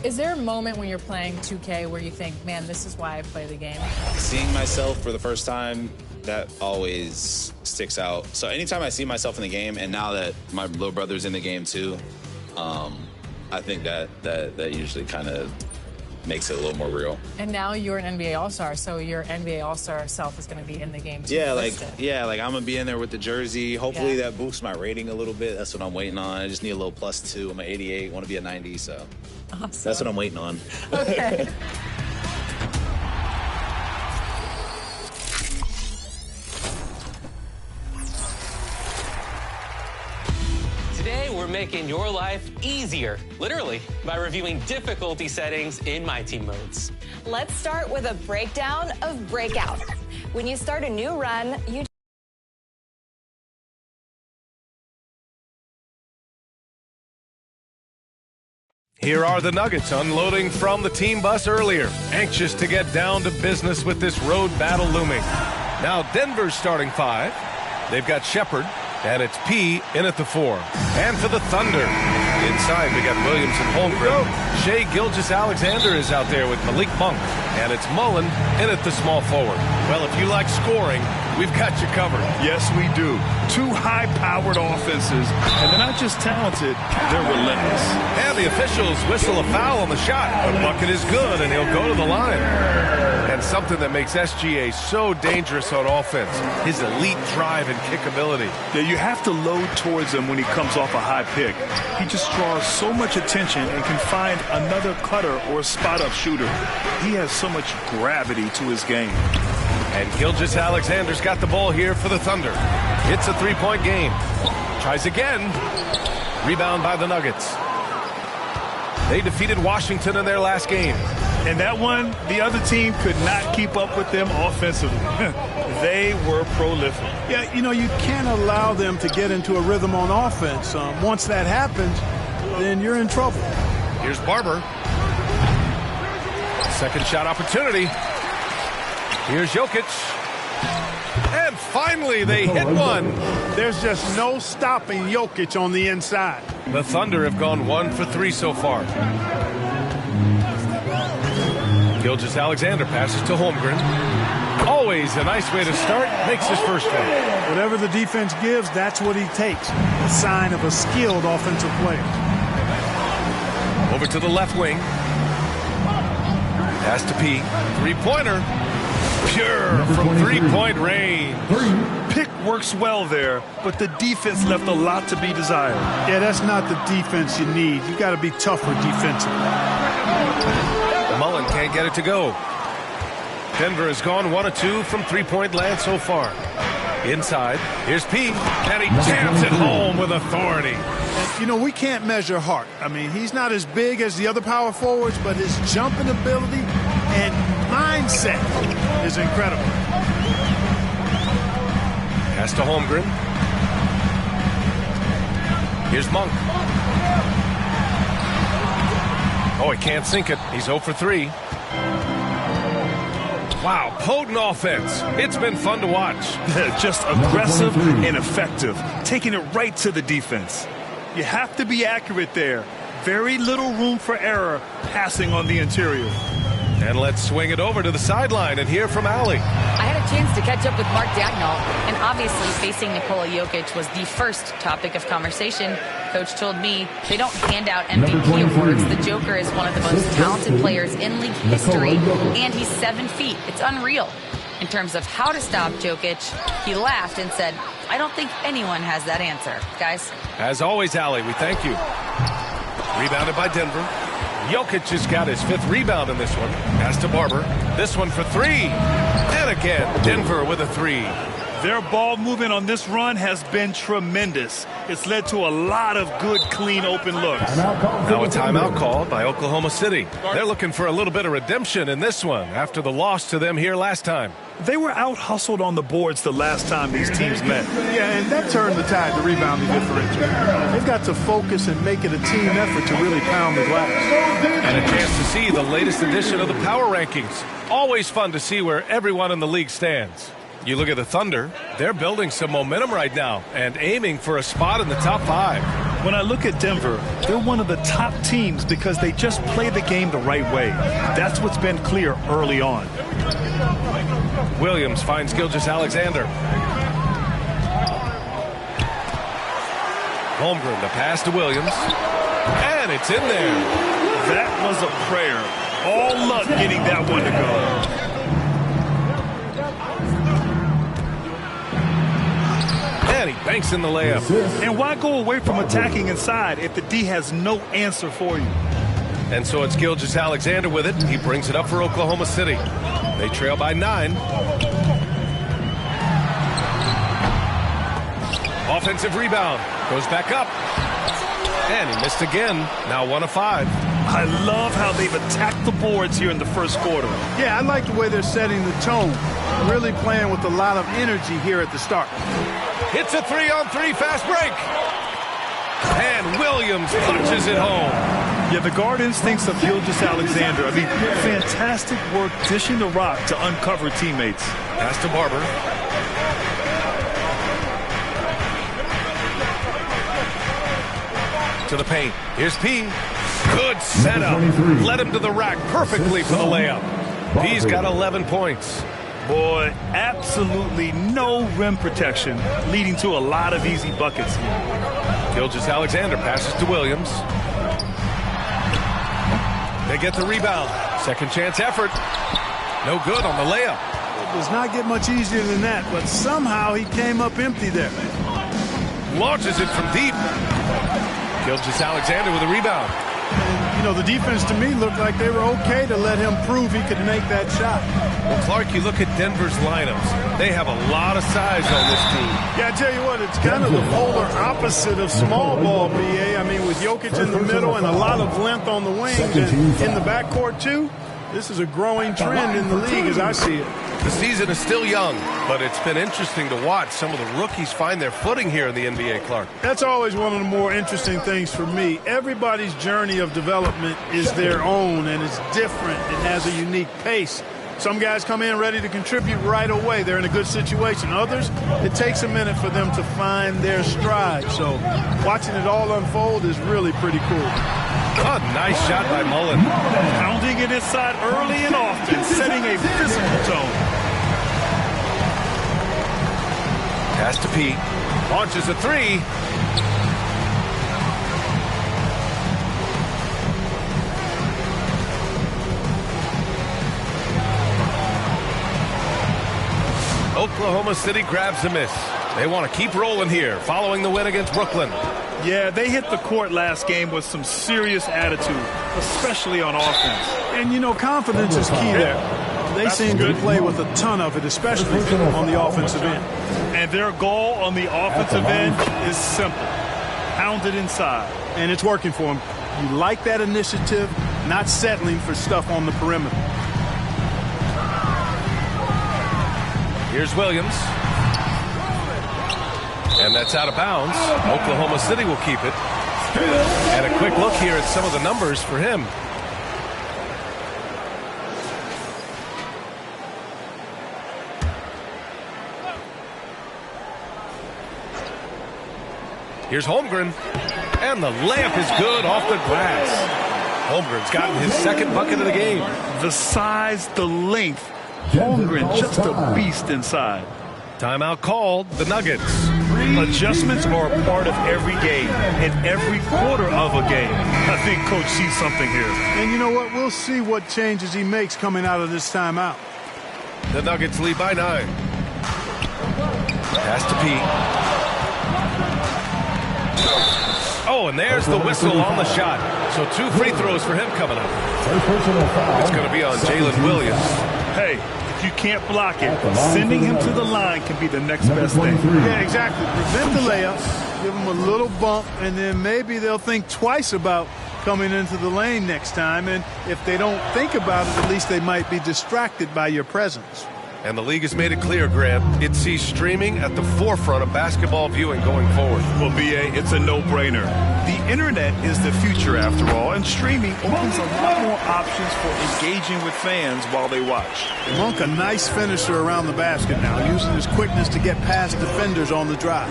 Is there a moment when you're playing 2K where you think, man, this is why I play the game? Seeing myself for the first time, that always sticks out. So anytime I see myself in the game, and now that my little brother's in the game too, I think that usually kind of makes it a little more real. And now you're an NBA All-Star, so your NBA All-Star self is going to be in the game too. Yeah, like I'm gonna be in there with the jersey. Hopefully that boosts my rating a little bit. That's what I'm waiting on. I just need a little +2. I'm an 88, want to be a 90, so awesome. That's what I'm waiting on. Okay. Today, we're making your life easier, literally, by reviewing difficulty settings in My Team modes. Let's start with a breakdown of Breakout. When you start a new run, you Here are the Nuggets unloading from the team bus earlier, anxious to get down to business with this road battle looming. Now Denver's starting 5. They've got Shepard, and it's P in at the 4. And for the Thunder, inside we got Williams and Holmgren. Shai Gilgeous-Alexander is out there with Malik Monk, and it's Mullen in at the small forward. Well, if you like scoring, we've got you covered. Yes, we do. Two high-powered offenses, and they're not just talented, they're relentless. And the officials whistle a foul on the shot. The bucket is good, and he'll go to the line. And something that makes SGA so dangerous on offense, his elite drive and kickability. Yeah, you have to load towards him when he comes off a high pick. He just draws so much attention and can find another cutter or spot-up shooter. He has so much gravity to his game. And Gilgeous-Alexander's got the ball here for the Thunder. It's a three-point game. Tries again. Rebound by the Nuggets. They defeated Washington in their last game. And that one, the other team could not keep up with them offensively. They were prolific. Yeah, you know, you can't allow them to get into a rhythm on offense. Once that happens, then you're in trouble. Here's Barber. Second shot opportunity. Here's Jokic. And finally, they hit one. There's just no stopping Jokic on the inside. The Thunder have gone 1 for 3 so far. Gilgeous-Alexander passes to Holmgren. Always a nice way to start. Makes his first one. Whatever the defense gives, that's what he takes. A sign of a skilled offensive player. Over to the left wing. Pass to P. Three-pointer. Pure from three-point range. Pick works well there, but the defense left a lot to be desired. Yeah, that's not the defense you need. You got to be tougher defensively. Mullen can't get it to go. Denver has gone 1 of 2 from three-point land so far. Inside, here's P, and he jams it home with authority. You know, we can't measure heart. I mean, he's not as big as the other power forwards, but his jumping ability and mindset is incredible. Pass to Holmgren. Here's Monk. Oh, he can't sink it. He's 0 for 3. Wow, potent offense. It's been fun to watch. Just aggressive and effective, taking it right to the defense. You have to be accurate there. Very little room for error passing on the interior. And let's swing it over to the sideline and hear from Allie. I had a chance to catch up with Mark Dagnall, and obviously facing Nikola Jokic was the first topic of conversation. Coach told me they don't hand out MVP awards. The Joker is one of the most talented players in league history, and he's 7 feet. It's unreal. In terms of how to stop Jokic, he laughed and said, I don't think anyone has that answer. Guys? As always, Allie, we thank you. Rebounded by Denver. Jokic has got his 5th rebound in this one. Pass to Barber. This one for 3. And again, Denver with a 3. Their ball movement on this run has been tremendous. It's led to a lot of good, clean, open looks. Now a timeout called by Oklahoma City. They're looking for a little bit of redemption in this one after the loss to them here last time. They were out-hustled on the boards the last time these teams met. Yeah, and that turned the tide to rebounding differential. They've got to focus and make it a team effort to really pound the glass. And a chance to see the latest edition of the power rankings. Always fun to see where everyone in the league stands. You look at the Thunder, they're building some momentum right now and aiming for a spot in the top 5. When I look at Denver, they're one of the top teams because they just play the game the right way. That's what's been clear early on. Williams finds Gilgeous-Alexander. Holmgren, the pass to Williams. And it's in there. That was a prayer. All luck getting that one to go. And he banks in the layup. And why go away from attacking inside if the D has no answer for you? And so it's Gilgeous-Alexander with it. He brings it up for Oklahoma City. They trail by 9. Offensive rebound. Goes back up. And he missed again. Now 1 of 5. I love how they've attacked the boards here in the first quarter. Yeah, I like the way they're setting the tone. Really playing with a lot of energy here at the start. Hits a 3-on-3 fast break. And Williams punches it home. Yeah, the guard instincts of Gilgeous-Alexander. I mean, fantastic work dishing the rock to uncover teammates. Pass to Barber. To the paint. Here's P. Good setup. Led him to the rack perfectly for the layup. P's got 11 points. Boy, absolutely no rim protection, leading to a lot of easy buckets here. Gilgeous-Alexander passes to Williams. They get the rebound. Second chance effort. No good on the layup. It does not get much easier than that, but somehow he came up empty there. Launches it from deep. Gilgeous-Alexander with a rebound. And, you know, the defense to me looked like they were okay to let him prove he could make that shot. Well, Clark, you look at Denver's lineups. They have a lot of size on this team. Yeah, I tell you what, it's kind of the polar opposite of small ball, BA. I mean, with Jokic in the middle and a lot of length on the wings and in the backcourt, too, this is a growing trend in the league as I see it. The season is still young, but it's been interesting to watch some of the rookies find their footing here in the NBA, Clark. That's always one of the more interesting things for me. Everybody's journey of development is their own, and it's different. It has a unique pace. Some guys come in ready to contribute right away. They're in a good situation. Others, it takes a minute for them to find their stride. So watching it all unfold is really pretty cool. A nice shot by Mullen. Pounding it inside early and often, setting a physical tone. Pass to Pete. Launches a 3. Oklahoma City grabs a miss. They want to keep rolling here, following the win against Brooklyn. Yeah, they hit the court last game with some serious attitude, especially on offense. And, you know, confidence is key there. They seem to play with a ton of it, especially on the offensive end. And their goal on the offensive end is simple. Pound it inside. And it's working for them. You like that initiative, not settling for stuff on the perimeter. Here's Williams. And that's out of bounds. Oklahoma City will keep it. And a quick look here at some of the numbers for him. Here's Holmgren. And the layup is good off the glass. Holmgren's gotten his second bucket of the game. The size, the length. Holmgren just a beast inside. Timeout called. The Nuggets. Adjustments are a part of every game and every quarter of a game. I think Coach sees something here. And you know what? We'll see what changes he makes coming out of this timeout. The Nuggets lead by 9. Pass to Pete. Oh, and there's the whistle on the shot. So 2 free throws for him coming up. It's going to be on Jalen Williams. Hey, if you can't block it, sending him to the line can be the next best thing. Yeah, exactly. Prevent the layup, give him a little bump, and then maybe they'll think twice about coming into the lane next time. And if they don't think about it, at least they might be distracted by your presence. And the league has made it clear, Grant, it sees streaming at the forefront of basketball viewing going forward. Well, B.A., it's a no-brainer. The internet is the future, after all, and streaming opens a lot more options for engaging with fans while they watch. Monk, a nice finisher around the basket now, using his quickness to get past defenders on the drive.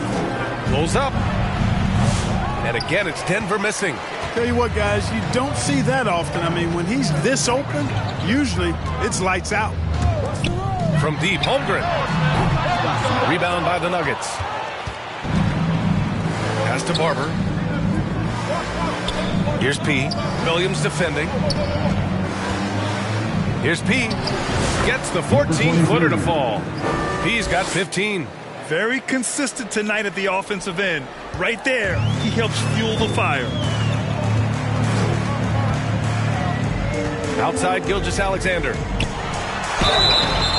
Pulls up. And again, it's Denver missing. Tell you what, guys, you don't see that often. I mean, when he's this open, usually it's lights out. From deep, Holmgren. Rebound by the Nuggets. Pass to Barber. Here's P. Williams defending. Here's P. Gets the 14-footer to fall. P's got 15. Very consistent tonight at the offensive end. Right there, he helps fuel the fire. Outside, Gilgeous-Alexander.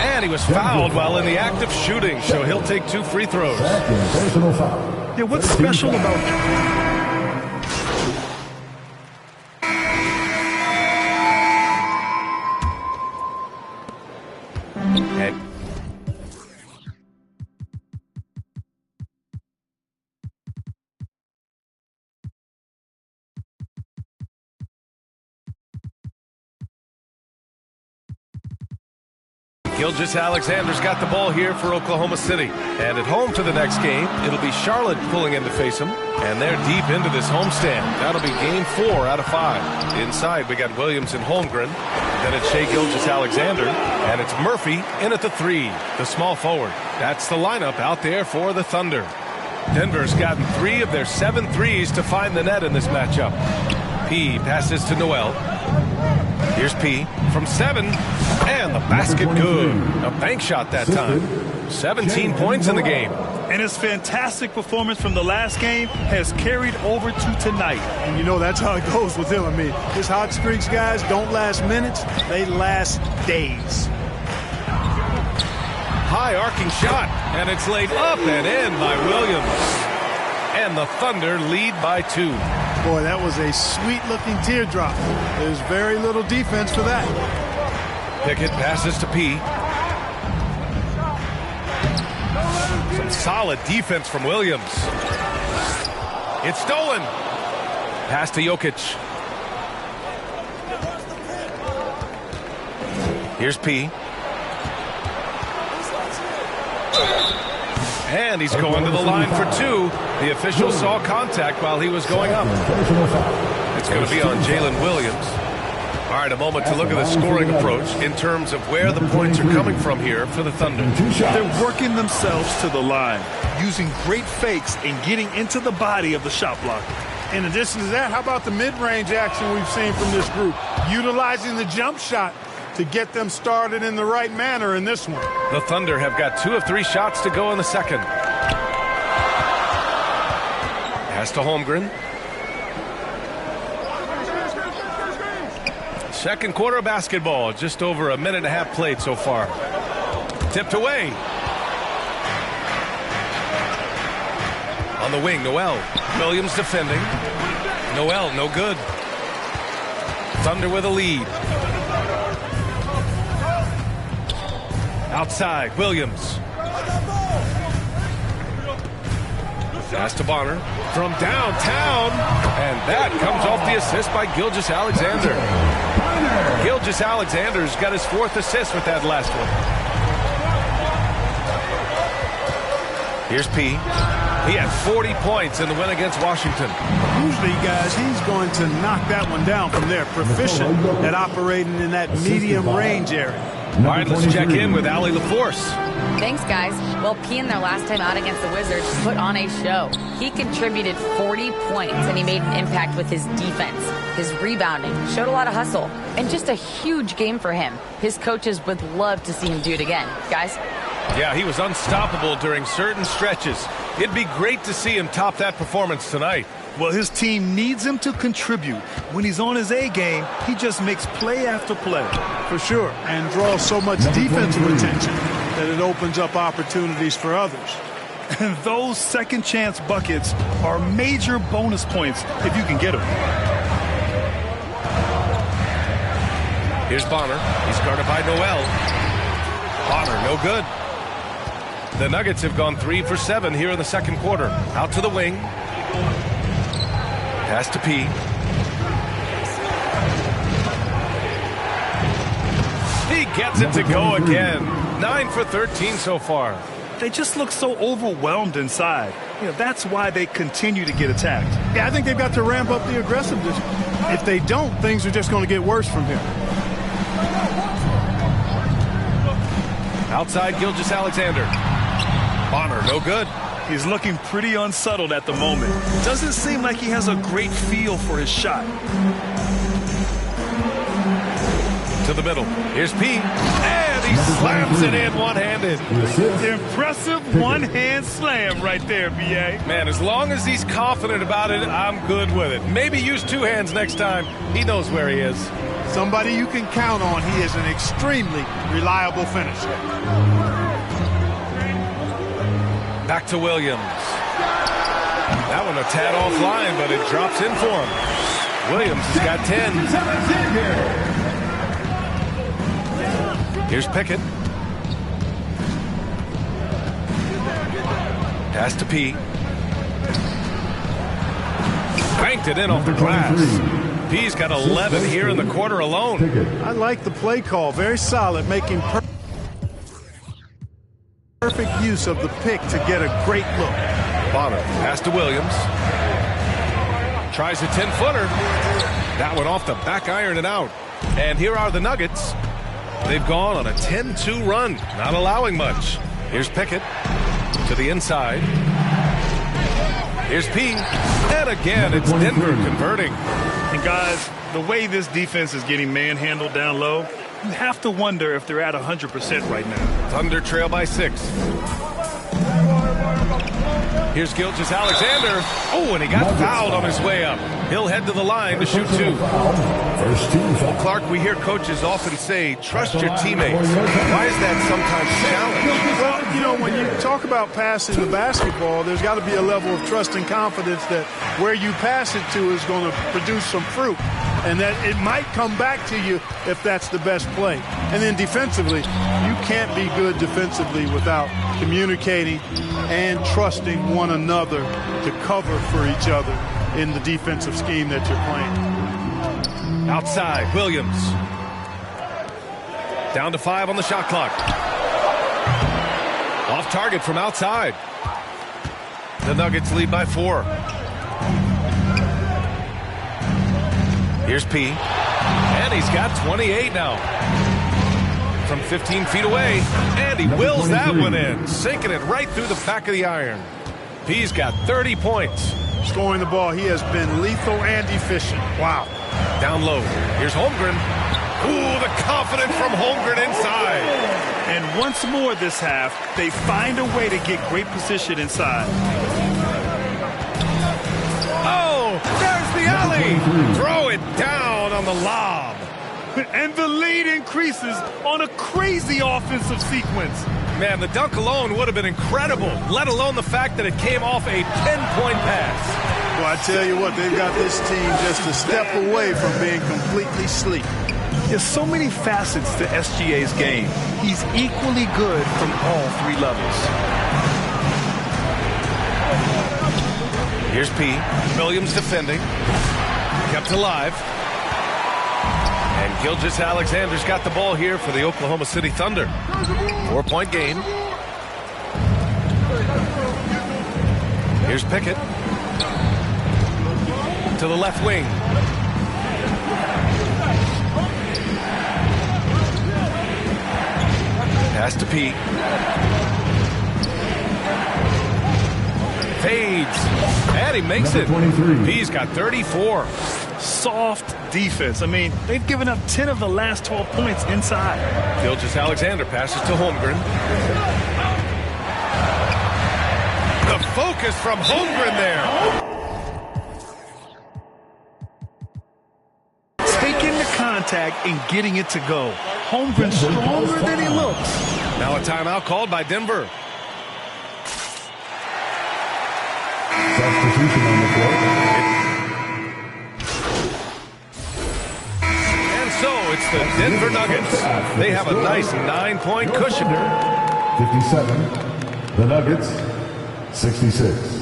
And he was fouled while in the act of shooting, so he'll take 2 free throws. Yeah, what's special about... Gilgeous-Alexander's got the ball here for Oklahoma City. And at home to the next game, it'll be Charlotte pulling in to face them. And they're deep into this homestand. That'll be game 4 out of 5. Inside, we got Williams and Holmgren. Then it's Shai Gilgeous-Alexander. And it's Murphy in at the 3, the small forward. That's the lineup out there for the Thunder. Denver's gotten 3 of their 7 threes to find the net in this matchup. P passes to Noel. Here's P from 7, and the basket good. A bank shot that time. 17 points in the game. And his fantastic performance from the last game has carried over to tonight. And you know that's how it goes with him. I mean, his hot streaks, guys, don't last minutes. They last days. High arcing shot, and it's laid up and in by Williams. And the Thunder lead by 2. Boy, that was a sweet-looking teardrop. There's very little defense for that. Pickett passes to P. Some solid defense from Williams. It's stolen. Pass to Jokic. Here's P. And he's going to the line for 2. The official saw contact while he was going up. It's going to be on Jalen Williams. All right, a moment to look at the scoring approach in terms of where the points are coming from here for the Thunder. They're working themselves to the line, using great fakes and getting into the body of the shot blocker. In addition to that, how about the mid-range action we've seen from this group? Utilizing the jump shot to get them started in the right manner in this one. The Thunder have got 2 of 3 shots to go in the second. Pass to Holmgren. Second quarter basketball, just over a minute and a half played so far. Tipped away. On the wing, Noel. Williams defending. Noel, no good. Thunder with a lead. Outside, Williams. Pass to Bonner from downtown. And that comes off the assist by Gilgeous-Alexander. Gilgeous-Alexander's got his 4th assist with that last one. Here's P. He had 40 points in the win against Washington. Usually, guys, he's going to knock that one down from there. Proficient at operating in that medium range area. All right, let's check in with Allie LaForce. Thanks, guys. Well, P in their last time out against the Wizards put on a show. He contributed 40 points, and he made an impact with his defense. His rebounding showed a lot of hustle, and just a huge game for him. His coaches would love to see him do it again. Guys? Yeah, he was unstoppable during certain stretches. It'd be great to see him top that performance tonight. Well, his team needs him to contribute. When he's on his A game, he just makes play after play. For sure, and draws so much defensive attention that it opens up opportunities for others. And those second chance buckets are major bonus points if you can get them. Here's Bonner. He's guarded by Noel. Bonner, no good. The Nuggets have gone 3 for 7 here in the second quarter. Out to the wing. Pass to P. He gets it to go again. 9 for 13 so far. they just look so overwhelmed inside. That's why they continue to get attacked. Yeah, I think they've got to ramp up the aggressiveness. If they don't, things are just going to get worse from here. Outside, Gilgeous-Alexander. Bonner, no good. He's looking pretty unsettled at the moment. Doesn't seem like he has a great feel for his shot. To the middle. Here's P. And he slams it in one-handed. Impressive one-hand slam right there, B.A. Man, as long as he's confident about it, I'm good with it. Maybe use two hands next time. He knows where he is. Somebody you can count on. He is an extremely reliable finisher. Back to Williams. That one a tad offline, but it drops in for him. Williams has got 10. Here's Pickett. Pass to P. Banked it in off the glass. P's got 11 here in the quarter alone. I like the play call. Very solid, making perfect use of the pick to get a great look. Bonner, pass to Williams. Tries a 10-footer. That one off the back iron and out. And here are the Nuggets. They've gone on a 10-2 run, not allowing much. Here's Pickett to the inside. Here's P. And again, it's Denver converting. And guys, the way this defense is getting manhandled down low, you have to wonder if they're at 100% right now. Thunder trail by 6. Here's Gilgeous-Alexander. Oh, and he got fouled on his way up. He'll head to the line to shoot 2. Well, Clark, we hear coaches often say, trust your teammates. Why is that sometimes a challenge? Well, when you talk about passing the basketball, there's got to be a level of trust and confidence that where you pass it to is going to produce some fruit. And that it might come back to you if that's the best play. And then defensively, you can't be good defensively without communicating and trusting one another to cover for each other in the defensive scheme that you're playing. Outside, Williams. Down to 5 on the shot clock. Off target from outside. The Nuggets lead by 4. Here's P. And he's got 28 now. From 15 feet away. And he wills that one in. Sinking it right through the back of the iron. P's got 30 points. Scoring the ball, he has been lethal and efficient. Wow. Down low. Here's Holmgren. Ooh, the confidence from Holmgren inside. And once more this half, they find a way to get great position inside. Oh, there's the alley. Throw it down on the lob. And the lead increases on a crazy offensive sequence. Man, the dunk alone would have been incredible, let alone the fact that it came off a 10-point pass. Well, I tell you what, they've got this team just a step away from being completely sleep. There's so many facets to SGA's game. He's equally good from all 3 levels. Here's P. Williams defending. Kept alive. And Gilgeous-Alexander's got the ball here for the Oklahoma City Thunder. 4-point game. Here's Pickett. To the left wing. Pass to P. Fades. And he makes it. P's got 34. Soft defense. I mean, they've given up 10 of the last 12 points inside. Gilgeous-Alexander passes to Holmgren. The focus from Holmgren there. Taking the contact and getting it to go. Holmgren stronger than he looks. Now a timeout called by Denver. Substitution on the floor. And so it's the Denver Nuggets. They have a nice 9-point cushion. 57. The Nuggets, 66.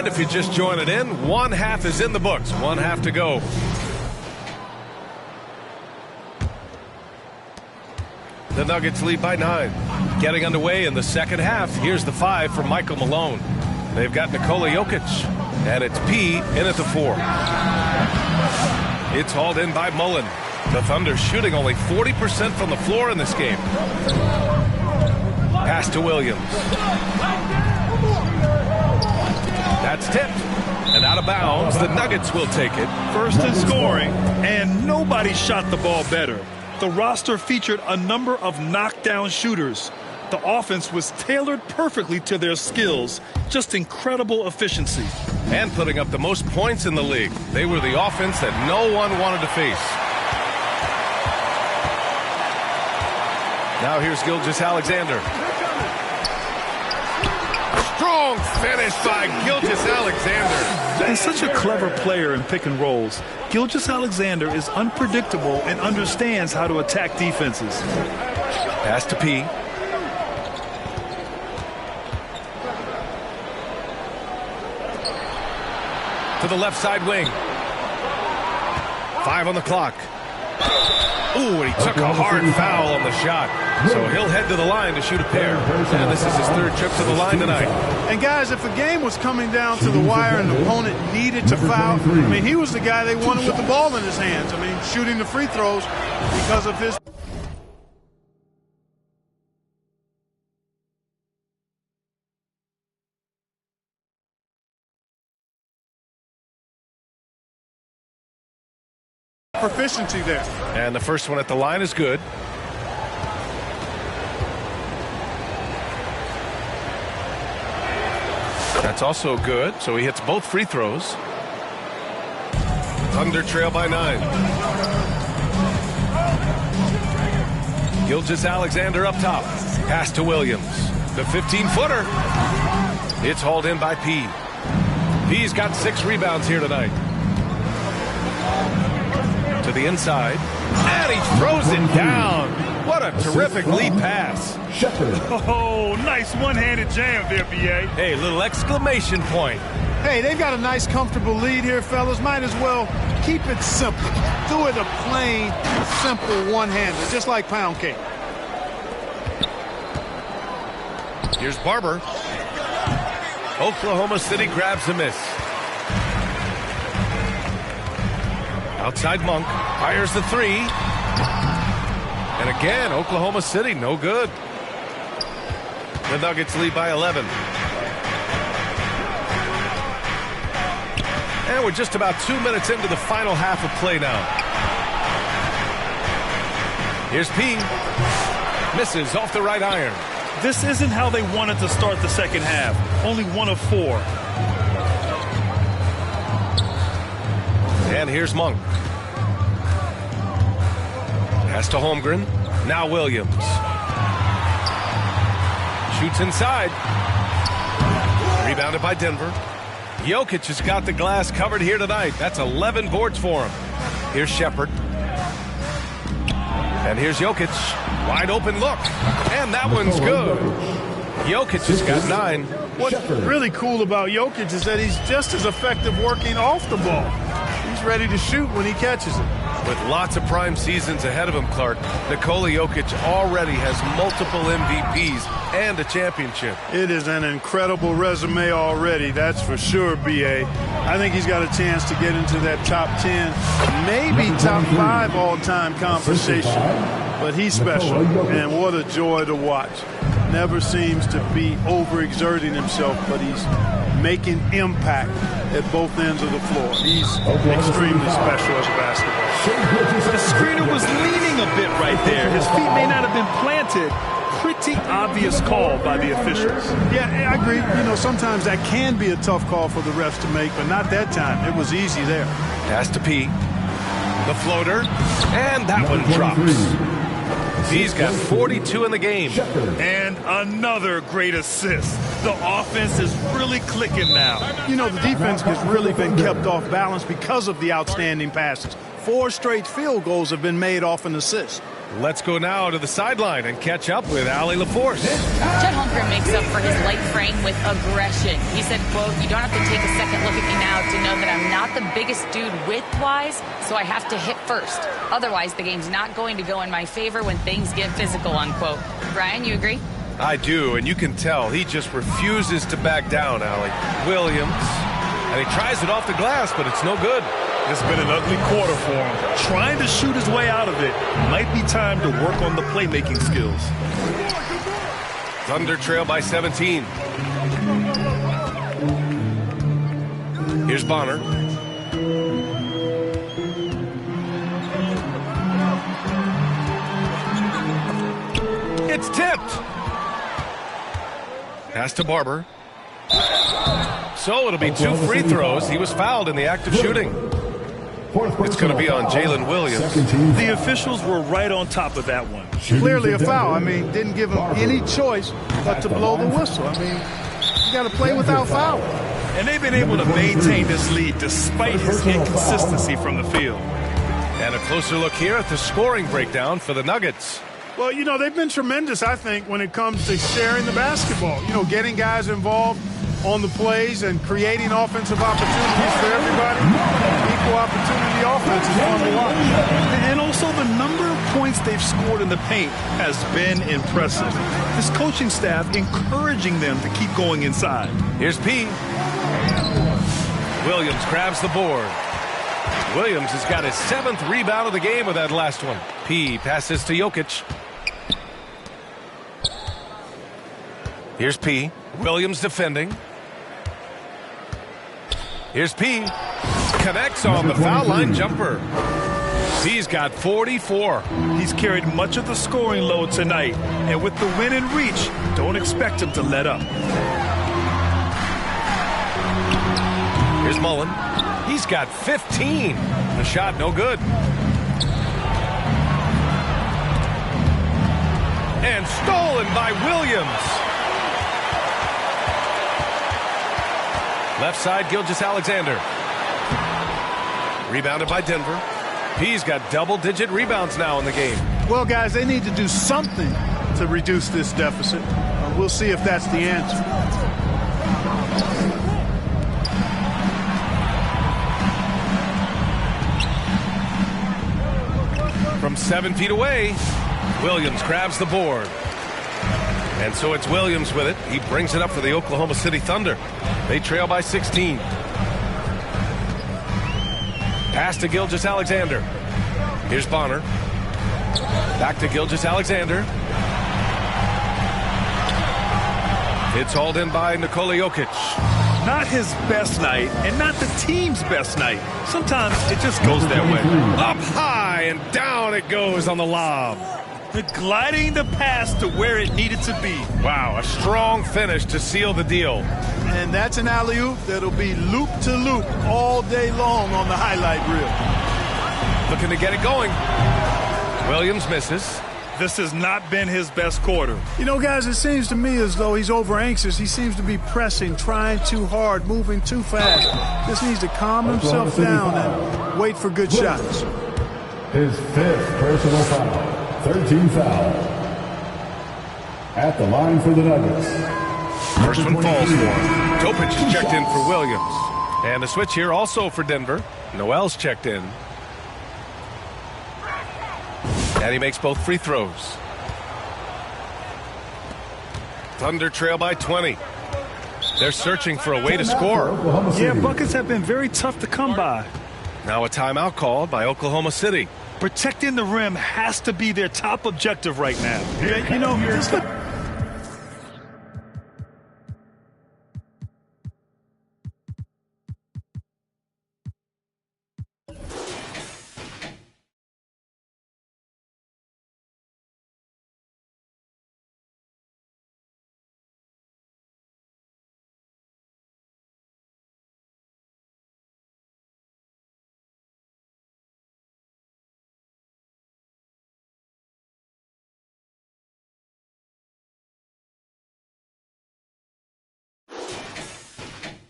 And if you're just joining in, one half is in the books. One half to go. The Nuggets lead by 9. Getting underway in the second half. Here's the 5 from Michael Malone. They've got Nikola Jokic. And it's P in at the 4. It's hauled in by Mullen. The Thunder shooting only 40% from the floor in this game. Pass to Williams. That's tipped. And out of bounds, the Nuggets will take it. First in scoring, and nobody shot the ball better. The roster featured a number of knockdown shooters. The offense was tailored perfectly to their skills. Just incredible efficiency. And putting up the most points in the league. They were the offense that no one wanted to face. Now here's Gilgeous-Alexander. Strong finish by Gilgeous-Alexander. He's such a clever player in pick and rolls. Gilgeous-Alexander is unpredictable and understands how to attack defenses. Pass to P. To the left side wing. 5 on the clock. Ooh, and he took a hard foul on the shot. So he'll head to the line to shoot a pair. And this is his 3rd trip to the line tonight. And guys, if the game was coming down to the wire and the opponent needed to foul, I mean, he was the guy they wanted with the ball in his hands. I mean, shooting the free throws because of his... proficiency there. And the first one at the line is good. That's also good. So he hits both free throws. Thunder trail by 9. Gilgeous-Alexander up top. Pass to Williams. The 15-footer. It's hauled in by P. P's got 6 rebounds here tonight. To the inside, and he throws it down. What a terrific lead pass. Oh, nice one-handed jam there, B.A. Hey, little exclamation point. Hey, they've got a nice, comfortable lead here, fellas. Might as well keep it simple. Do it a plain, simple one-hander, just like pound cake. Here's Barber. Oklahoma City grabs a miss. Outside Monk, fires the 3. And again, Oklahoma City, no good. The Nuggets lead by 11. And we're just about 2 minutes into the final half of play now. Here's P. Misses off the right iron. This isn't how they wanted to start the second half. Only 1 of 4. And here's Monk. Pass to Holmgren. Now Williams. Shoots inside. Rebounded by Denver. Jokic has got the glass covered here tonight. That's 11 boards for him. Here's Shepard. And here's Jokic. Wide open look. And that one's good. Jokic has got 9. What's really cool about Jokic is that he's just as effective working off the ball. He's ready to shoot when he catches it. With lots of prime seasons ahead of him, Clark, Nikola Jokic already has multiple MVPs and a championship. It is an incredible resume already, that's for sure, B.A. I think he's got a chance to get into that top 10, maybe top 5 all-time conversation. But he's special, and what a joy to watch. Never seems to be overexerting himself, but he's making impact at both ends of the floor. He's extremely special as a basketball. The screener was leaning a bit right there. His feet may not have been planted. Pretty obvious call by the officials. Yeah, I agree. You know, sometimes that can be a tough call for the refs to make, but not that time. It was easy there. Pass to P. The floater. And that one drops. He's got 42 in the game. And another great assist. The offense is really clicking now. You know, the defense has really been kept off balance because of the outstanding passes. 4 straight field goals have been made off an assist. Let's go now to the sideline and catch up with Allie LaForce. Chet Holmgren makes up for his light frame with aggression. He said, quote, "You don't have to take a second look at me now to know that I'm not the biggest dude width-wise, so I have to hit first. Otherwise, the game's not going to go in my favor when things get physical," unquote. Brian, you agree? I do, and you can tell he just refuses to back down, Allie. Williams, and he tries it off the glass, but it's no good. It's been an ugly quarter for him. Trying to shoot his way out of it. Might be time to work on the playmaking skills. Thunder trail by 17. Here's Bonner. It's tipped. Pass to Barber. So it'll be 2 free throws. He was fouled in the act of shooting. It's going to be on Jalen Williams. The officials were right on top of that one. Clearly a foul. I mean, didn't give him any choice but to blow the whistle. I mean, you got to play without foul. And they've been able to maintain this lead despite his inconsistency from the field. And a closer look here at the scoring breakdown for the Nuggets. Well, you know, they've been tremendous, I think, when it comes to sharing the basketball. You know, getting guys involved on the plays and creating offensive opportunities for everybody. Equal opportunity offense is fun to watch. And also the number of points they've scored in the paint has been impressive. This coaching staff encouraging them to keep going inside. Here's P. Williams grabs the board. Williams has got his 7th rebound of the game with that last one. P passes to Jokic. Here's P. Williams defending. Here's P. Connects on the foul line jumper. P's got 44. He's carried much of the scoring load tonight. And with the win in reach, don't expect him to let up. Here's Mullen. He's got 15. The shot no good. And stolen by Williams. Left side, Gilgeous-Alexander. Rebounded by Denver. P's got double-digit rebounds now in the game. Well, guys, they need to do something to reduce this deficit. We'll see if that's the answer. From 7 feet away, Williams grabs the board. And so it's Williams with it. He brings it up for the Oklahoma City Thunder. They trail by 16. Pass to Gilgeous-Alexander. Here's Bonner. Back to Gilgeous-Alexander. It's hauled in by Nikola Jokic. Not his best night, and not the team's best night. Sometimes it just goes that way. Up high and down it goes on the lob. Gliding the pass to where it needed to be. Wow, a strong finish to seal the deal. And that's an alley-oop that'll be loop-to-loop all day long on the highlight reel. Looking to get it going. Williams misses. This has not been his best quarter. You know, guys, it seems to me as though he's over-anxious. He seems to be pressing, trying too hard, moving too fast. Just needs to calm himself down and wait for good shots. His 5th personal foul. 13 foul. At the line for the Nuggets. First one falls for him. Topic is checked in for Williams. And a switch here also for Denver. Noel's checked in. And he makes both free throws. Thunder trail by 20. They're searching for a way to score. Yeah, buckets have been very tough to come by. Now a timeout called by Oklahoma City. Protecting the rim has to be their top objective right now. Yeah, you know, just look.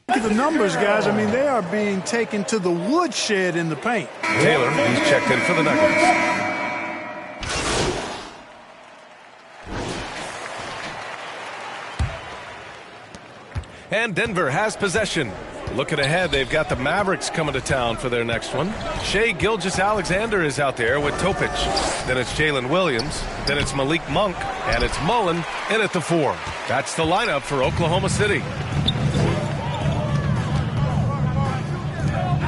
The numbers, guys, I mean, they are being taken to the woodshed in the paint. Taylor, he's checked in for the Nuggets. And Denver has possession. Looking ahead, they've got the Mavericks coming to town for their next one. Shai Gilgeous-Alexander is out there with Topic. Then it's Jalen Williams. Then it's Malik Monk. And it's Mullen in at the 4. That's the lineup for Oklahoma City.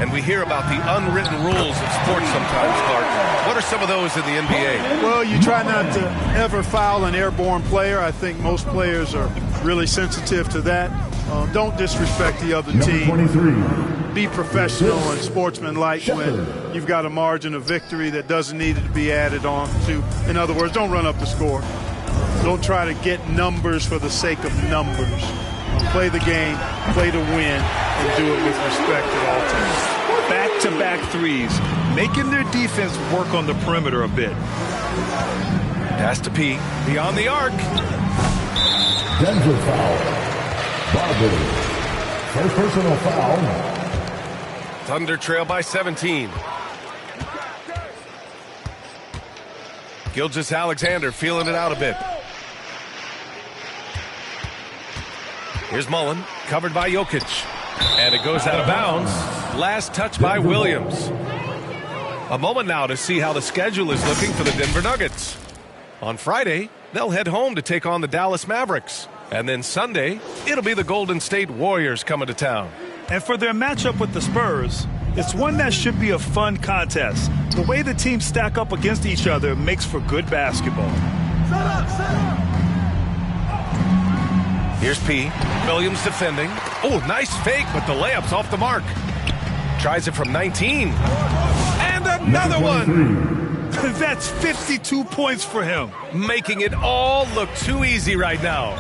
And we hear about the unwritten rules of sports sometimes, Clark. What are some of those in the NBA? Well, you try not to ever foul an airborne player. I think most players are really sensitive to that. Don't disrespect the other team. 23. Be professional and sportsmanlike when you've got a margin of victory that doesn't need to be added on to. In other words, don't run up the score. Don't try to get numbers for the sake of numbers. Play the game, play to win, and do it with respect at all times. Back-to-back threes, making their defense work on the perimeter a bit. Pass to P. Beyond the arc. Denver foul. Barber. First personal foul. Thunder trail by 17. Gilgeous-Alexander feeling it out a bit. Here's Mullen, covered by Jokic. And it goes out of bounds. Last touch by Williams. A moment now to see how the schedule is looking for the Denver Nuggets. On Friday, they'll head home to take on the Dallas Mavericks. And then Sunday, it'll be the Golden State Warriors coming to town. And for their matchup with the Spurs, it's one that should be a fun contest. The way the teams stack up against each other makes for good basketball. Set up. Here's P. Williams defending. Oh, nice fake, but the layup's off the mark. Tries it from 19. And another one. That's 52 points for him. Making it all look too easy right now.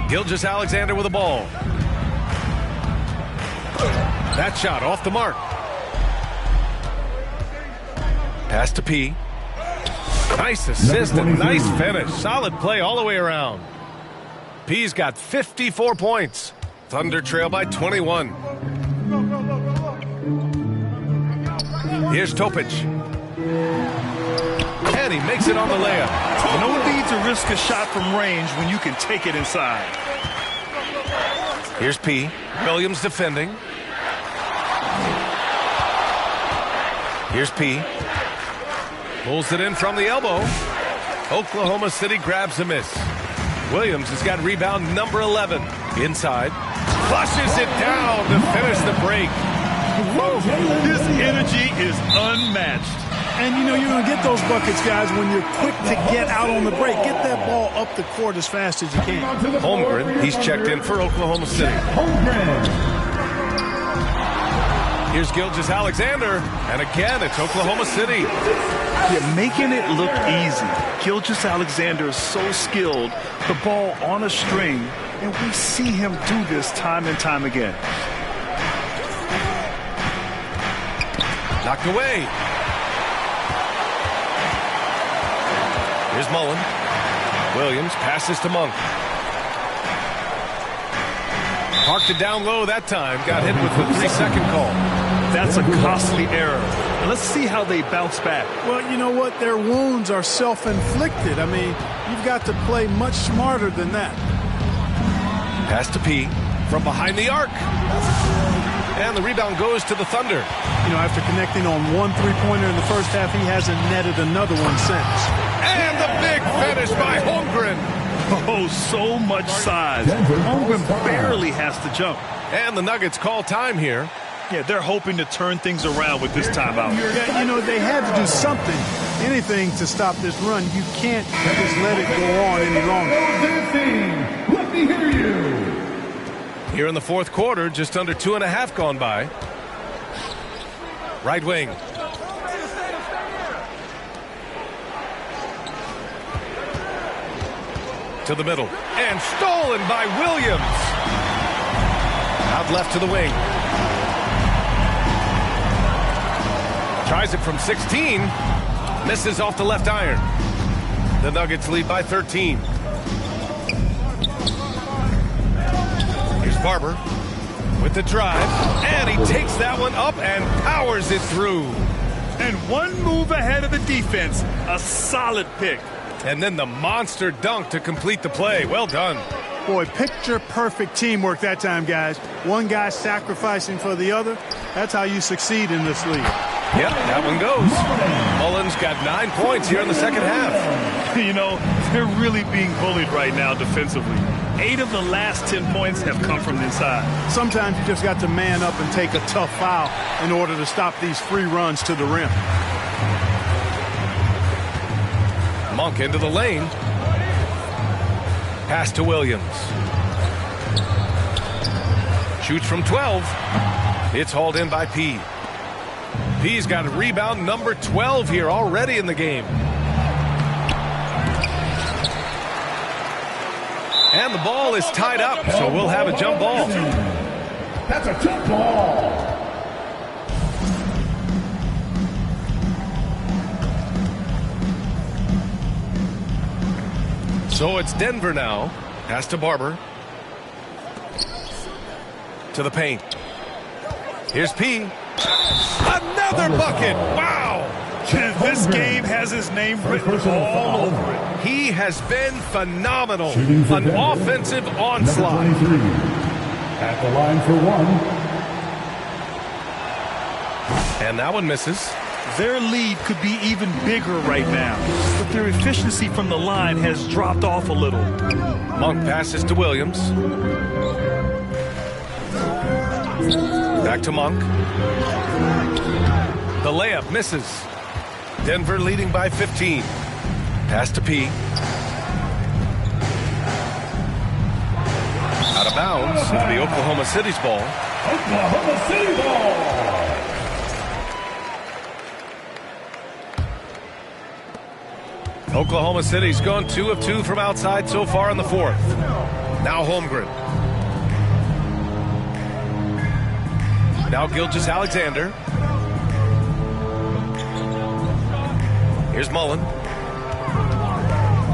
Gilgeous-Alexander with the ball. That shot off the mark. Pass to P. Nice assist and nice finish. Solid play all the way around. P's got 54 points. Thunder trail by 21. Here's Topic. And he makes it on the layup. No need to risk a shot from range when you can take it inside. Here's P. Williams defending. Here's P. Pulls it in from the elbow. Oklahoma City grabs a miss. Williams has got rebound number 11. Inside. Flushes it down to finish the break. His energy is unmatched. And, you know, you're going to get those buckets, guys, when you're quick to get out on the break. Get that ball up the court as fast as you can. Holmgren, he's checked in for Oklahoma City. Here's Gilgeous-Alexander, and again, it's Oklahoma City. You're making it look easy. Gilgeous-Alexander is so skilled, the ball on a string, and we see him do this time and time again. Knocked away. Here's Mullen. Williams passes to Monk. Parked it down low that time. Got hit with the 3-second call. That's a costly error. And let's see how they bounce back. Well, you know what? Their wounds are self-inflicted. I mean, you've got to play much smarter than that. Pass to P from behind the arc. And the rebound goes to the Thunder. You know, after connecting on one three-pointer in the first half, he hasn't netted another one since. And the big finish by Holmgren. Oh, so much size. Holmgren barely has to jump. And the Nuggets call time here. Yeah, they're hoping to turn things around with this timeout. Yeah, you know, they had to do something, anything to stop this run. You can't just let it go on any longer. Let me hear you. Here in the fourth quarter, just under 2.5 gone by. Right wing. To the middle. And stolen by Williams. Out left to the wing. Tries it from 16. Misses off the left iron. The Nuggets lead by 13. Here's Barber with the drive. And he takes that one up and powers it through. And one move ahead of the defense. A solid pick. And then the monster dunk to complete the play. Well done. Boy, picture-perfect teamwork that time, guys. One guy sacrificing for the other. That's how you succeed in this league. Yep, that one goes. Mullins got 9 points here in the second half. You know, they're really being bullied right now defensively. 8 of the last 10 points have come from inside. Sometimes you just got to man up and take a tough foul in order to stop these free runs to the rim. Monk into the lane. Pass to Williams. Shoots from 12. It's hauled in by P. P's got a rebound number 12 here already in the game. And the ball is tied up, so we'll have a jump ball. That's a jump ball. So it's Denver now. Pass to Barber. To the paint. Here's P. Another bucket! Wow! This game has his name written all over it. He has been phenomenal. An offensive onslaught. Number 23. At the line for one. And that one misses. Their lead could be even bigger right now, but their efficiency from the line has dropped off a little. Monk passes to Williams. Back to Monk. The layup misses. Denver leading by 15. Pass to P. Out of bounds. It'll be Oklahoma City's ball. Oklahoma City ball. Oklahoma City's gone 2 of 2 from outside so far in the fourth. Now Holmgren. Now Gilgeous-Alexander. Here's Mullen.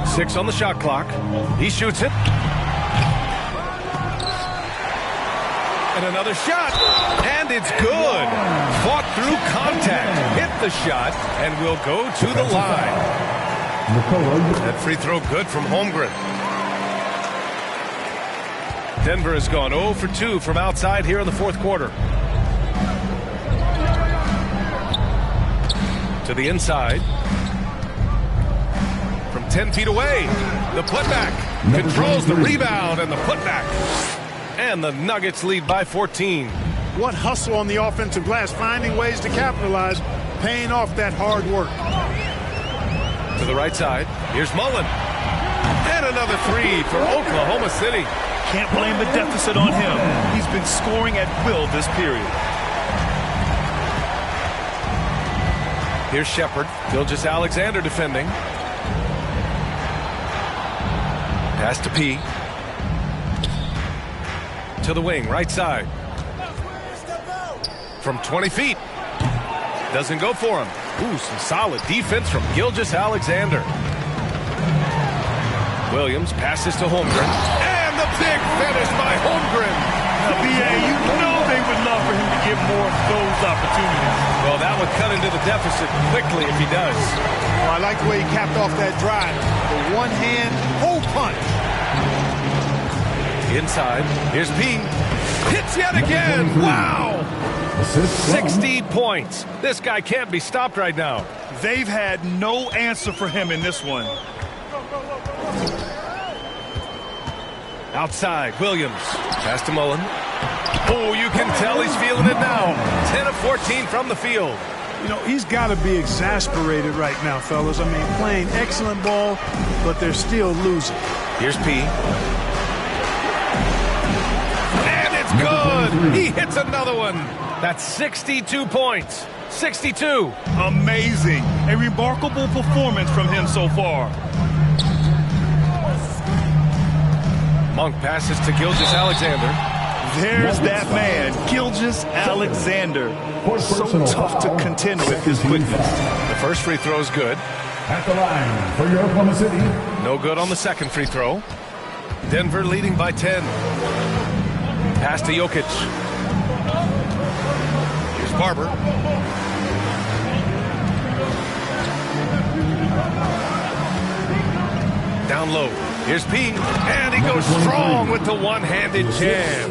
6 on the shot clock. He shoots it. And another shot. And it's good. Fought through contact. Hit the shot and will go to the line. That free throw good from Holmgren. Denver has gone 0 for 2 from outside here in the fourth quarter. To the inside. From 10 feet away. The putback. Controls the rebound and the putback. And the Nuggets lead by 14. What hustle on the offensive glass, finding ways to capitalize, paying off that hard work. To the right side. Here's Mullen. And another 3 for Oklahoma City. Can't blame the deficit on him. He's been scoring at will this period. Here's Shepard. Gilgeous-Alexander defending. Pass to P. To the wing, right side. From 20 feet. Doesn't go for him. Ooh, some solid defense from Gilgeous-Alexander. Williams passes to Holmgren. And the big finish by Holmgren. Now, B.A., you know they would love for him to get more of those opportunities. Well, that would cut into the deficit quickly if he does. Well, I like the way he capped off that drive. The one-hand hole punch. Inside. Here's P. Hits yet again. Wow. 60 points. This guy can't be stopped right now. They've had no answer for him in this one. Outside, Williams. Pass to Mullen. Oh, you can tell he's feeling it now. 10 of 14 from the field. You know, he's got to be exasperated right now, fellas. I mean, playing excellent ball, but they're still losing. Here's P. And it's good. He hits another one. That's 62 points. 62. Amazing. A remarkable performance from him so far. Monk passes to Gilgeous-Alexander. There's that man, Gilgeous-Alexander. So tough to contend with his quickness. The first free throw is good. At the line for your Oklahoma City. No good on the second free throw. Denver leading by 10. Pass to Jokic. Here's Barber. Down low. Here's P. And he goes strong with the one-handed jam.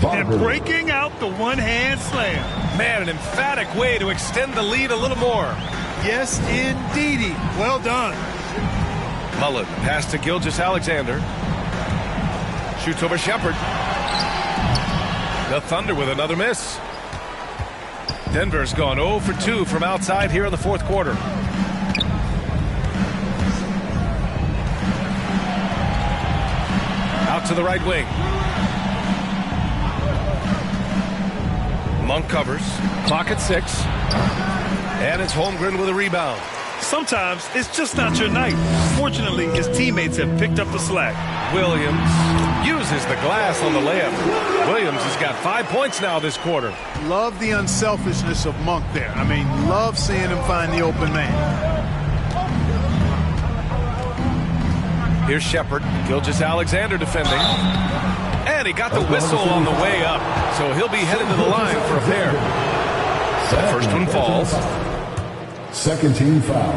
And breaking out the one-hand slam. Man, an emphatic way to extend the lead a little more. Yes, indeedy. Well done. Mullen, pass to Gilgeous-Alexander. Shoots over Shepard. The Thunder with another miss. Denver's gone 0 for 2 from outside here in the fourth quarter. Out to the right wing. Monk covers. Clock at 6. And it's Holmgren with a rebound. Sometimes it's just not your night. Fortunately, his teammates have picked up the slack. Williams uses the glass on the layup. Williams has got 5 points now this quarter. Love the unselfishness of Monk there. I mean, love seeing him find the open man. Here's Shepard. Gilgeous-Alexander defending. And he got the whistle on the way up. So he'll be headed to the line for a pair. First one falls. Second team foul.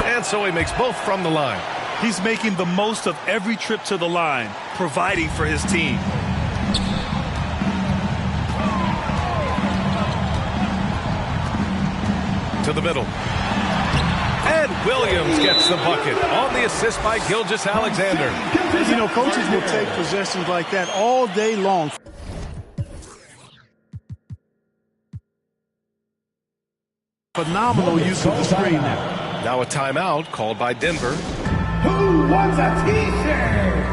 And so he makes both from the line. He's making the most of every trip to the line, providing for his team. To the middle. And Williams gets the bucket on the assist by Gilgeous-Alexander. You know, coaches will take possessions like that all day long. Phenomenal use of the screen there. Now a timeout called by Denver. Who wants a t-shirt?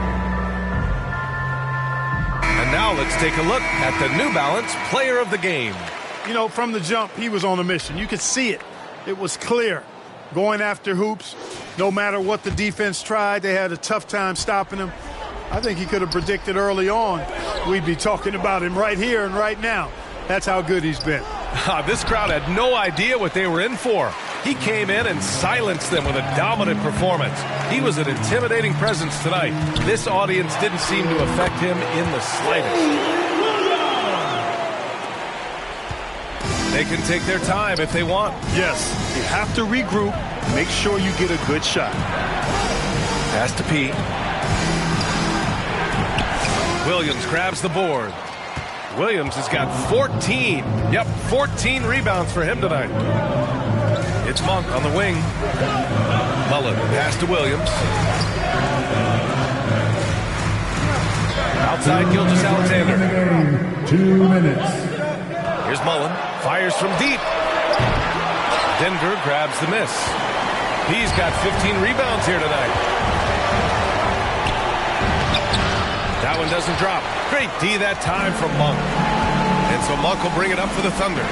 And now let's take a look at the New Balance player of the game. You know, from the jump, he was on a mission. You could see it. It was clear. Going after hoops, no matter what the defense tried, they had a tough time stopping him. I think he could have predicted early on we'd be talking about him right here and right now. That's how good he's been. This crowd had no idea what they were in for. He came in and silenced them with a dominant performance. He was an intimidating presence tonight. This audience didn't seem to affect him in the slightest. They can take their time if they want. Yes, you have to regroup. Make sure you get a good shot. Pass to P. Williams grabs the board. Williams has got 14. Yep, 14 rebounds for him tonight. It's Monk on the wing. Mullen, pass to Williams. Outside Gilgeous-Alexander. 2 minutes. Here's Mullen. Fires from deep. Denver grabs the miss. He's got 15 rebounds here tonight. That one doesn't drop. Great D that time from Monk. And so Monk will bring it up for the Thunder.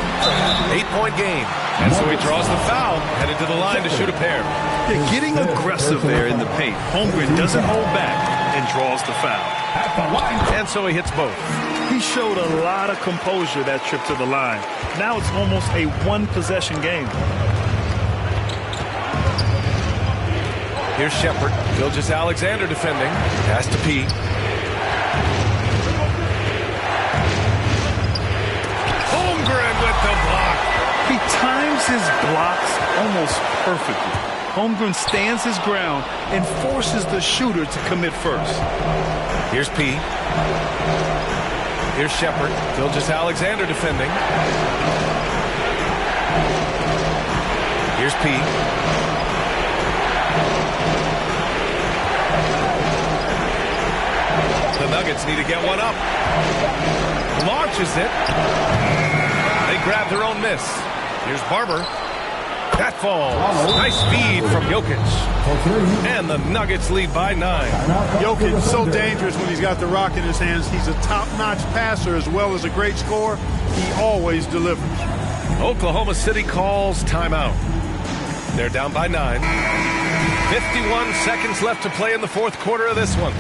8-point game. And so he draws the foul, headed to the line to shoot a pair. Yeah, getting aggressive there in the paint. Holmgren doesn't hold back and draws the foul. And so he hits both. He showed a lot of composure that trip to the line. Now it's almost a one-possession game. Here's Shepard. Gilgeous-Alexander defending. Pass to P. Holmgren with the block. He times his blocks almost perfectly. Holmgren stands his ground and forces the shooter to commit first. Here's P. Here's Shepard. Gilgeous-Alexander defending. Here's P. The Nuggets need to get one up. Launches it. They grab their own miss. Here's Barber. That falls. Nice feed from Jokic. And the Nuggets lead by 9. Jokic is so dangerous when he's got the rock in his hands. He's a top-notch passer as well as a great scorer. He always delivers. Oklahoma City calls timeout. They're down by 9. 51 seconds left to play in the fourth quarter of this one.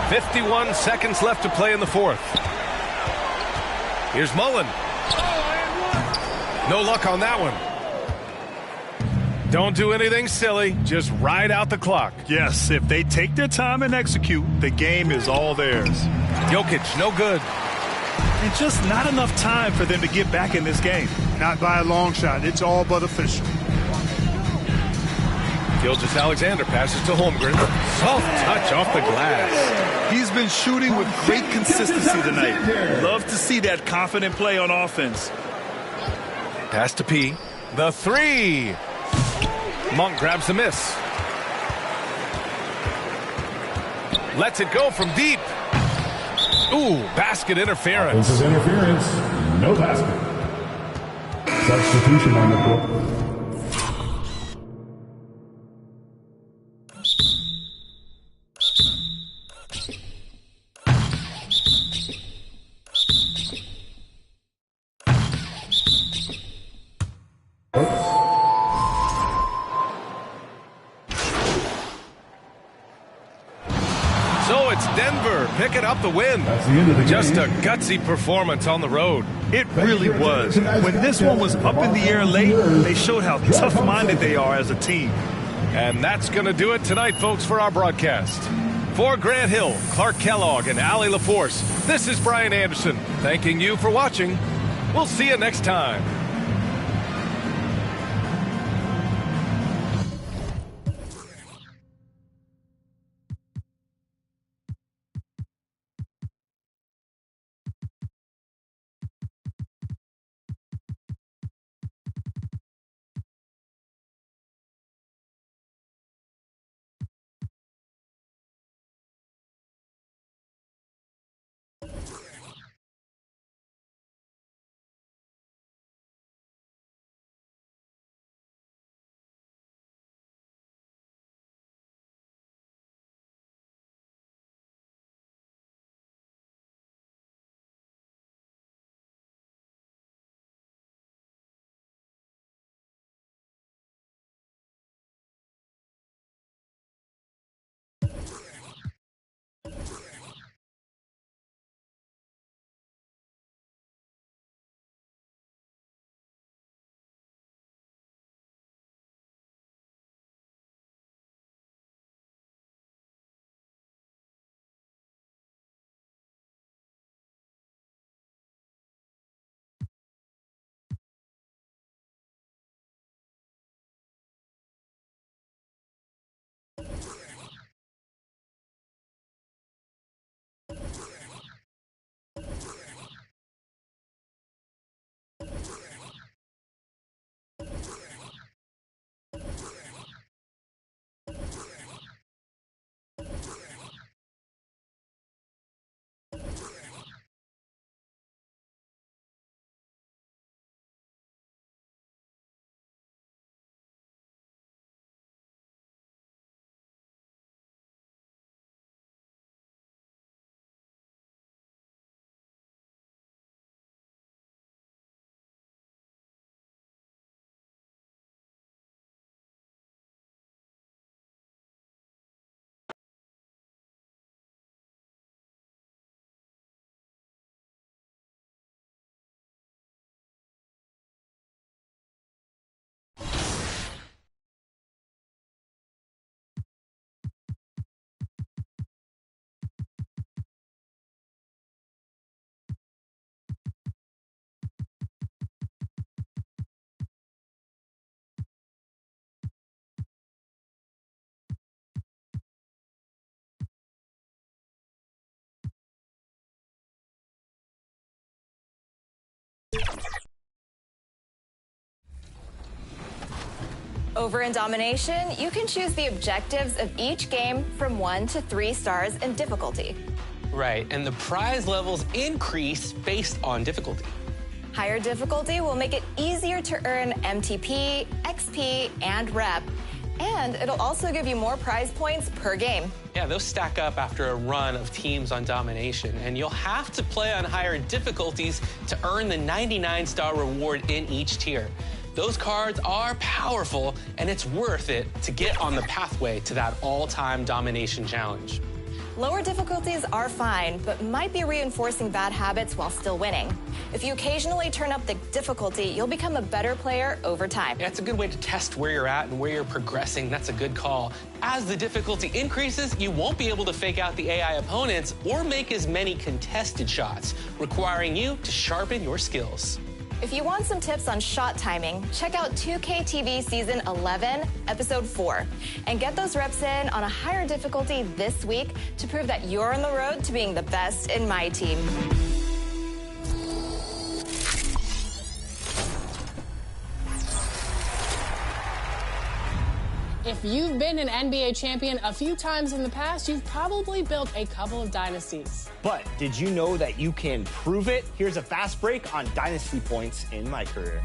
.51 seconds left to play in the fourth. Here's Mullen. No luck on that one. Don't do anything silly. Just ride out the clock. Yes, if they take their time and execute, the game is all theirs. Jokic, no good. And just not enough time for them to get back in this game. Not by a long shot. It's all but official. Gilgeous-Alexander passes to Holmgren. Soft touch off the glass. He's been shooting with great consistency tonight. Love to see that confident play on offense. Pass to P. The three. Monk grabs the miss. Lets it go from deep. Ooh, basket interference. Offensive interference. No basket. Substitution on the court. So it's Denver picking up the win. That's the end of the Just game. a gutsy performance on the road. It really was. When this one was up in the air late, they showed how tough-minded they are as a team. And that's going to do it tonight, folks, for our broadcast. For Grant Hill, Clark Kellogg, and Allie LaForce, this is Brian Anderson, thanking you for watching. We'll see you next time. Over in Domination, you can choose the objectives of each game from 1 to 3 stars in difficulty. Right, and the prize levels increase based on difficulty. Higher difficulty will make it easier to earn MTP, XP, and rep. And it'll also give you more prize points per game. Yeah, those stack up after a run of teams on Domination, and you'll have to play on higher difficulties to earn the 99-star reward in each tier. Those cards are powerful, and it's worth it to get on the pathway to that all-time Domination challenge. Lower difficulties are fine, but might be reinforcing bad habits while still winning. If you occasionally turn up the difficulty, you'll become a better player over time. Yeah, it's a good way to test where you're at and where you're progressing. That's a good call. As the difficulty increases, you won't be able to fake out the AI opponents or make as many contested shots, requiring you to sharpen your skills. If you want some tips on shot timing, check out 2K TV Season 11, Episode 4, and get those reps in on a higher difficulty this week to prove that you're on the road to being the best in my team. If you've been an NBA champion a few times in the past, you've probably built a couple of dynasties. But did you know that you can prove it? Here's a fast break on dynasty points in my career.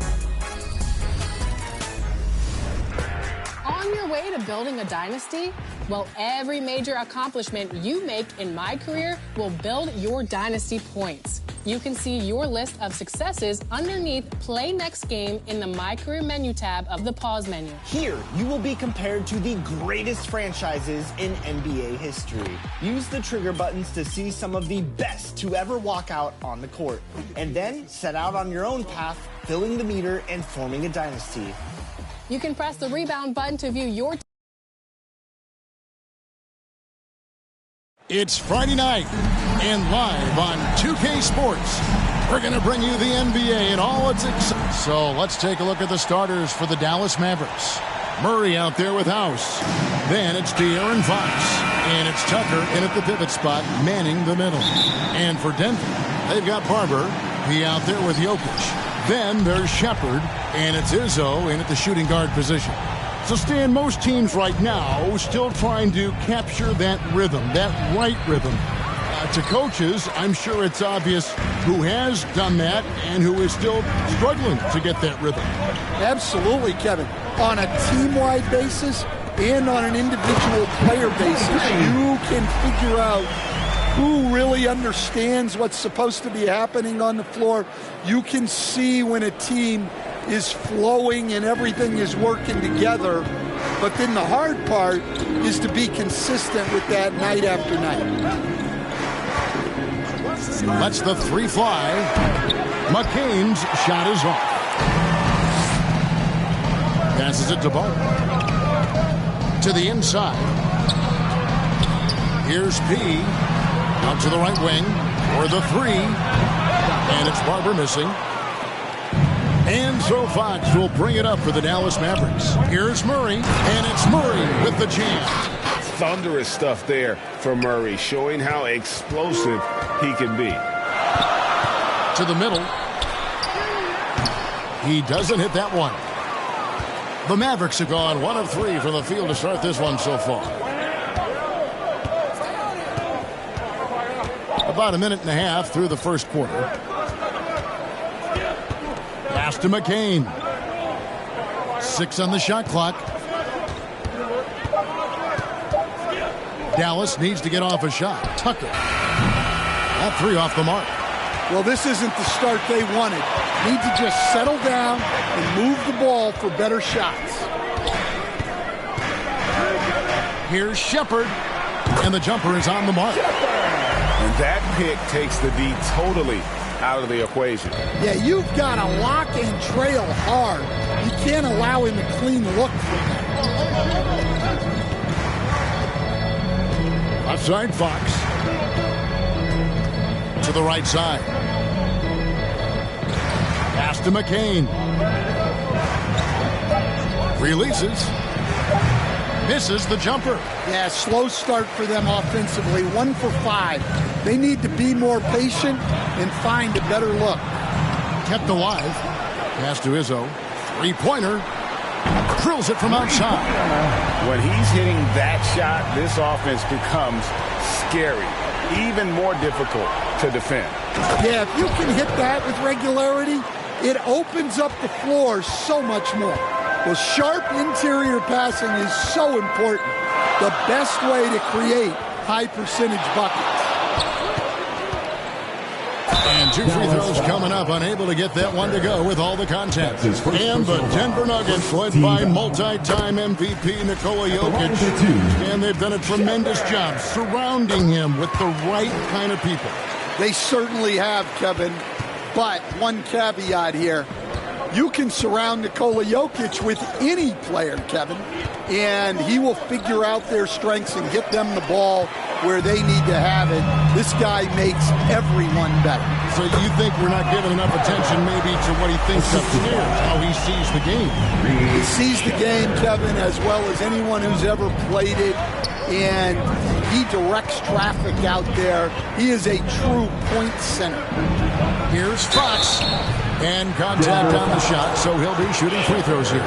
On your way to building a dynasty? Well, every major accomplishment you make in my career will build your dynasty points. You can see your list of successes underneath Play Next Game in the My Career menu tab of the Pause menu. Here, you will be compared to the greatest franchises in NBA history. Use the trigger buttons to see some of the best to ever walk out on the court. And then set out on your own path, filling the meter and forming a dynasty. You can press the rebound button to view your It's Friday night, and live on 2K Sports, we're going to bring you the NBA and all its So let's take a look at the starters for the Dallas Mavericks. Murray out there with House. Then it's De'Aaron Fox. And it's Tucker in at the pivot spot, manning the middle. And for Denver, they've got Barber. He out there with Jokic. Then there's Shepard. And it's Izzo in at the shooting guard position. So, Stan, most teams right now still trying to capture that rhythm, that right rhythm. To coaches, I'm sure it's obvious who has done that and who is still struggling to get that rhythm. Absolutely, Kevin. On a team-wide basis and on an individual player basis, you can figure out who really understands what's supposed to be happening on the floor. You can see when a team is flowing and everything is working together. But then the hard part is to be consistent with that night after night. Lets the three fly. McCain's shot is off. Passes it to Barber. To the inside. Here's P. Out to the right wing for the three. And it's Barber missing. And so Fox will bring it up for the Dallas Mavericks. Here's Murray, and it's Murray with the jam. Thunderous stuff there for Murray, showing how explosive he can be. To the middle. He doesn't hit that one. The Mavericks have gone 1 of 3 from the field to start this one so far. About a minute and a half through the first quarter. Pass to McCain. 6 on the shot clock. Dallas needs to get off a shot. Tucker. All 3 off the mark. Well, this isn't the start they wanted. Need to just settle down and move the ball for better shots. Here's Shepard. And the jumper is on the mark. And that pick takes the D totally out of the equation. Yeah, you've got to lock and trail hard. You can't allow him a clean look from that. Offside Fox. To the right side. Pass to McCain. Releases. Misses the jumper. Yeah, slow start for them offensively. 1 for 5. They need to be more patient and find a better look. Kept alive. Pass to Izzo. Three-pointer. Drills it from outside. When he's hitting that shot, this offense becomes scary. Even more difficult to defend. Yeah, if you can hit that with regularity, it opens up the floor so much more. Well, sharp interior passing is so important. The best way to create high percentage buckets. And 2 free throws coming up, unable to get that one to go with all the contact. And the Denver Nuggets, led by multi-time MVP Nikola Jokic. And they've done a tremendous job surrounding him with the right kind of people. They certainly have, Kevin. But one caveat here. You can surround Nikola Jokic with any player, Kevin, and he will figure out their strengths and get them the ball where they need to have it. This guy makes everyone better. So you think we're not giving enough attention maybe to what he thinks upstairs, how he sees the game? He sees the game, Kevin, as well as anyone who's ever played it, and he directs traffic out there. He is a true point center. Here's Fox, and contact on the shot, so he'll be shooting free throws here.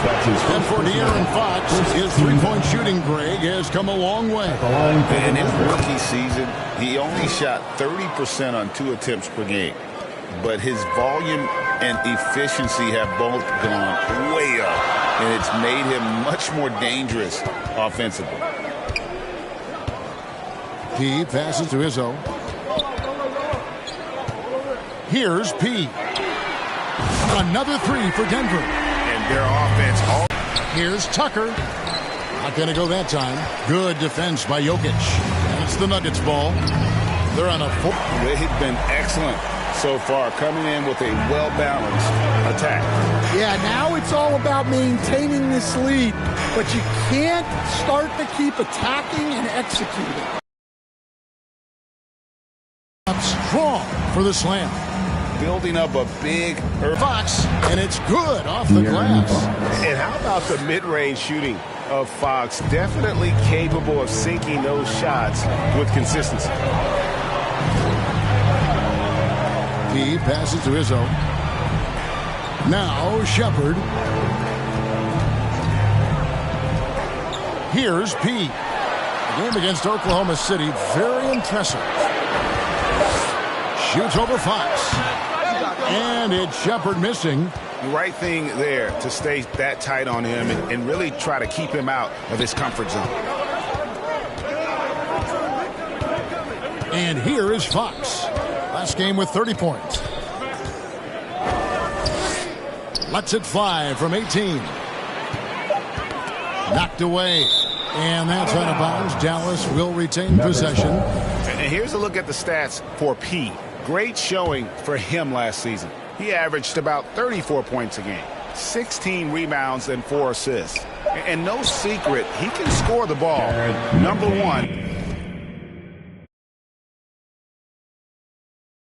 And for De'Aaron Fox, his three-point shooting, Greg, has come a long way. In his rookie season, he only shot 30% on 2 attempts per game. But his volume and efficiency have both gone way up, and it's made him much more dangerous offensively. P passes to Izzo. Here's P. Another three for Denver. Their offense. Here's Tucker. Not going to go that time. Good defense by Jokic. It's the Nuggets ball. They're on a full. They've been excellent so far, coming in with a well-balanced attack. Yeah, now it's all about maintaining this lead, but you can't start to keep attacking and executing. Up strong for the slam. Building up a big Fox, and it's good off the glass. And how about the mid-range shooting of Fox? Definitely capable of sinking those shots with consistency. He passes to Izzo. Now Shepard. Here's P. The game against Oklahoma City, very impressive. Shoots over Fox. And it's Shepard missing. The right thing there to stay that tight on him and really try to keep him out of his comfort zone. And here is Fox. Last game with 30 points. Lets it fly from 18. Knocked away. And that's out of bounds. Dallas will retain possession. And here's a look at the stats for P. Great showing for him last season. He averaged about 34 points a game, 16 rebounds and 4 assists. And no secret, he can score the ball. Number one,